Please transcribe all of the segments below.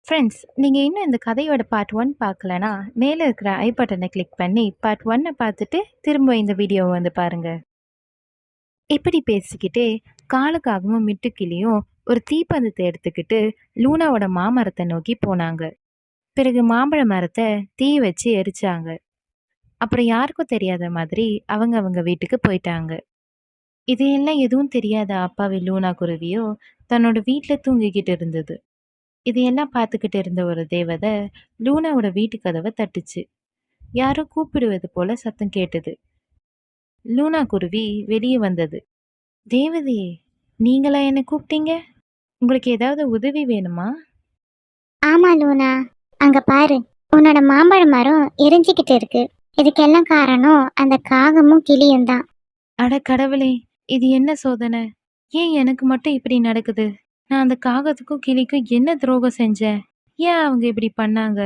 Friends, நீங்க இன்னும் இந்த கதையோட பார்ட் 1 பார்க்கலனா, மேல இருக்கிற ஐ பட்டன கிளிக் பண்ணி பார்ட் 1 பார்த்துட்டு திரும்ப இந்த வீடியோவ வந்து பாருங்க. இப்படி பேசிக்கிட்டே காலுக்காகவும் மிட்டுக்கிளியும் ஒரு தீப்பந்தத்தை எடுத்துக்கிட்டு லூனாவோட மாமரத்தை நோக்கி போனாங்க. பிறகு மாம்பழ மரத்தை தீ வச்சு எரிச்சாங்க. அப்புறம் யாருக்கும் தெரியாத மாதிரி அவங்க அவங்க வீட்டுக்கு போயிட்டாங்க. இதையெல்லாம் எதுவும் தெரியாத அப்பாவி லூனா குருவியோ தன்னோட வீட்டில் தூங்கிக்கிட்டு இருந்தது. இதையெல்லாம் பார்த்துக்கிட்டு இருந்த ஒரு தேவதை லூனாவோட வீட்டு கதவை தட்டுச்சு. யாரோ கூப்பிடுவது போல சத்தம் கேட்டது. லூனா குருவி வெளியே வந்தது. தேவதையே, நீங்களா என்ன கூப்பிட்டீங்க? உங்களுக்கு ஏதாவது உதவி வேணுமா? ஆமா லூனா, அங்க பாரு, உன்னோட மாம்பழ மரம் எரிஞ்சுக்கிட்டு இருக்கு. இதுக்கெல்லாம் காரணம் அந்த காகமும் கிளியும் தான். அட கடவுளே, இது என்ன சோதனை? ஏன் எனக்கு மட்டும் இப்படி நடக்குது? நான் அந்த காகத்துக்கும் கிளிக்கும் என்ன துரோகம் செஞ்சேன்? ஏன் அவங்க இப்படி பண்ணாங்க?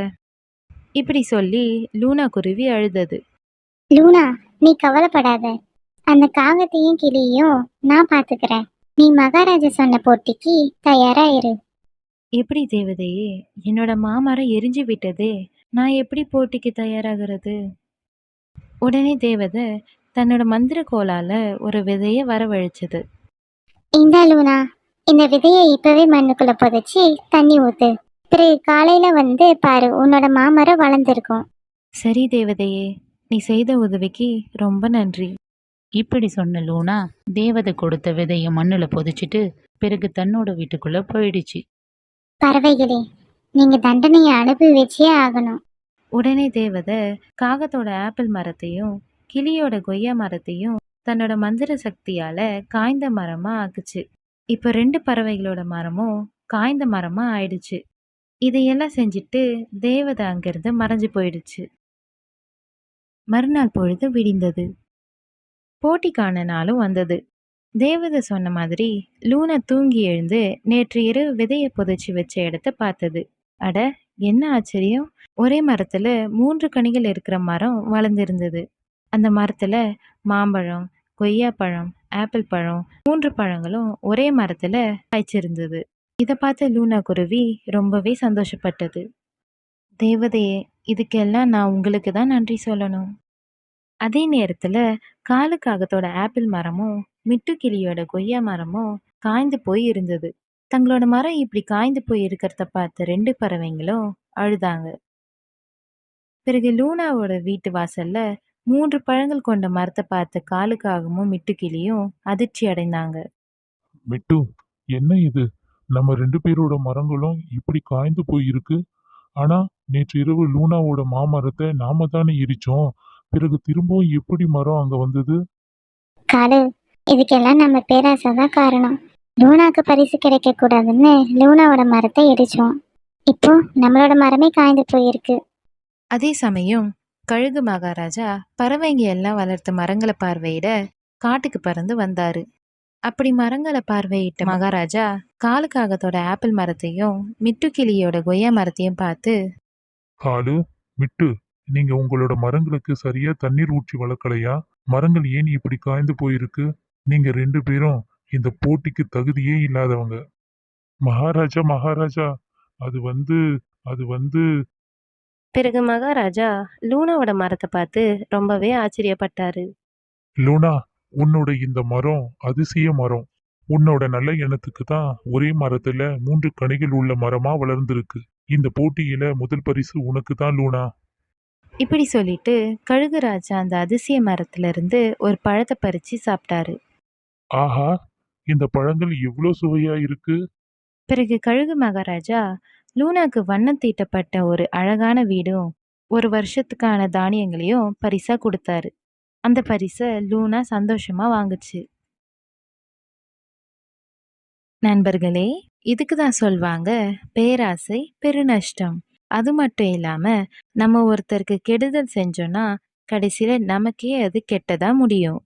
இப்படி சொல்லி லூனா குருவி அழுதது. லூனா, நீ கவலைப்படாத. அந்த காகத்தையும் கிளியையும் நான் பாத்துக்கிறேன். நீ மகாராஜா சொன்ன போட்டிக்கு தயாரா இரு. எப்படி தேவதையே, என்னோட மாமரம் எரிஞ்சு விட்டதே, நான் எப்படி போட்டிக்கு தயாராகிறது? உடனே தேவதை தன்னோட மந்திர கோலால ஒரு விதைய வரவழைச்சது. இந்தா லூனா, இந்த விதையை இப்பவே மண்ணுக்குள்ள புதைச்சி தண்ணி ஊத்து. பிறகு காலையில வந்து பாரு, உன்னோட மாமரம் வளர்ந்துருக்கும். சரி தேவதையே, நீ செய்த உதவிக்கு ரொம்ப நன்றி. இப்படி சொன்ன லூனா தேவதை கொடுத்த விதைய மண்ணுல புதைச்சிட்டு பிறகு தன்னோட வீட்டுக்குள்ள போயிடுச்சு. பறவைகளே, நீங்க தண்டனையை அனுபவிச்சே ஆகணும். உடனே தேவதை காகத்தோட ஆப்பிள் மரத்தையும் கிளியோட கொய்யா மரத்தையும் தன்னோட மந்திர சக்தியால காய்ந்த மரமா ஆக்குச்சு. இப்ப 2 பறவைகளோட மரமும் காய்ந்த மரமா ஆயிடுச்சு. இதையெல்லாம் செஞ்சுட்டு தேவதை அங்கிருந்து மறைஞ்சு போயிடுச்சு. மறுநாள் பொழுது விடிந்தது. போட்டிக்கான நாளும் வந்தது. தேவதை சொன்ன மாதிரி லூனா தூங்கி எழுந்து நேற்று இரவு விதைய புதைச்சி வச்ச இடத்த பார்த்தது. அட, என்ன ஆச்சரியம்! ஒரே மரத்துல 3 கனிகள் இருக்கிற மரம் வளர்ந்திருந்தது. அந்த மரத்துல மாம்பழம், கொய்யாப்பழம், ஆப்பிள் பழம் 3 பழங்களும் ஒரே மரத்துல காய்ச்சிருந்தது. இத பார்த்த லூனா குருவி ரொம்பவே சந்தோஷப்பட்டது. தேவதையே, இதுக்கெல்லாம் நான் உங்களுக்கு தான் நன்றி சொல்லணும். அதே நேரத்துல காலுக்காகத்தோட ஆப்பிள் மரமும் மிட்டுக்கிளியோட கொய்யா மரமும் காய்ந்து போய் இருந்தது. தங்களோட மரம் இப்படி காய்ந்து போய் இருக்கிறத பார்த்த 2 பறவைங்களும் அழுதாங்க. பிறகு லூனாவோட வீட்டு வாசல்ல 3 பழங்கள் கொண்ட மரத்தை பார்த்த காலுக்காகவும் மிட்டுக்கிளியும் அதிர்ச்சி அடைந்தாங்க. மிட்டு, என்ன இது? நம்ம 2 பேரோட மரங்களும் இப்படி காய்ந்து போயிருக்கு. ஆனா நேற்று இரவு லூனாவோட மாமரத்தை நாம தானே எரிச்சோம். பிறகு திரும்பவும் எப்படி மரம் அங்க வந்தது? காடு, இதுக்கெல்லாம் நம்ம பேராசை தான் காரணம். லூனாக்கு பரிசு கிடைக்க கூடாதுன்னு லூனாவோட மரத்தை எரிச்சோம். இப்போ நம்மளோட மரமே காய்ந்து போயிருக்கு. அதே சமயம் கழுகு மகாராஜா பறவைங்க எல்லாம் வளர்த்த மரங்களை பார்வையிட காட்டுக்கு பறந்து வந்தாரு. அப்படி மரங்களை பார்வையிட்ட மகாராஜா காலுக்காகத்தோட ஆப்பிள் மரத்தையும் மிட்டுக்கிளியோட கொய்யா மரத்தையும் பார்த்து, காலு, மிட்டு, நீங்க உங்களோட மரங்களுக்கு சரியா தண்ணீர் ஊற்றி வளர்க்கலையா? மரங்கள் ஏன் இப்படி காய்ந்து போயிருக்கு? நீங்க 2 பேரும் இந்த போட்டிக்கு தகுதியே இல்லாதவங்க. மகாராஜா, மகாராஜா, அது வந்து அது வந்து பிறகு மகாராஜா லூனாவோட மரத்தை பார்த்து ரொம்பவே ஆச்சரியப்பட்டாரு. லூனா, உன்னோட இந்த மரம் அதிசய மரம். உன்னோட நல்ல எண்ணத்துக்கு தான் ஒரே மரத்துல 3 கனிகள் உள்ள மரமா வளர்ந்திருக்கு. இந்த போட்டியில முதல் பரிசு உனக்கு தான் லூனா. இப்படி சொல்லிட்டு கழுகு ராஜா அந்த அதிசய மரத்துல இருந்து ஒரு பழத்தை பறிச்சு சாப்பிட்டாரு. ஆஹா, இந்த பழங்கள் இவ்ளோ சுவையா இருக்கு. பிறகு கழுகு மகாராஜா லூனாக்கு வண்ணம் தீட்டப்பட்ட ஒரு அழகான வீடும் 1 வருஷத்துக்கான தானியங்களையும் பரிசா கொடுத்தாரு. அந்த பரிசை லூனா சந்தோஷமா வாங்குச்சு. நண்பர்களே, இதுக்கு தான் சொல்வாங்க, பேராசை பெருநஷ்டம். அது மட்டும் இல்லாம நம்ம ஒருத்தருக்கு கெடுதல் செஞ்சோம்னா கடைசியில நமக்கே அது கெட்டதா முடியும்.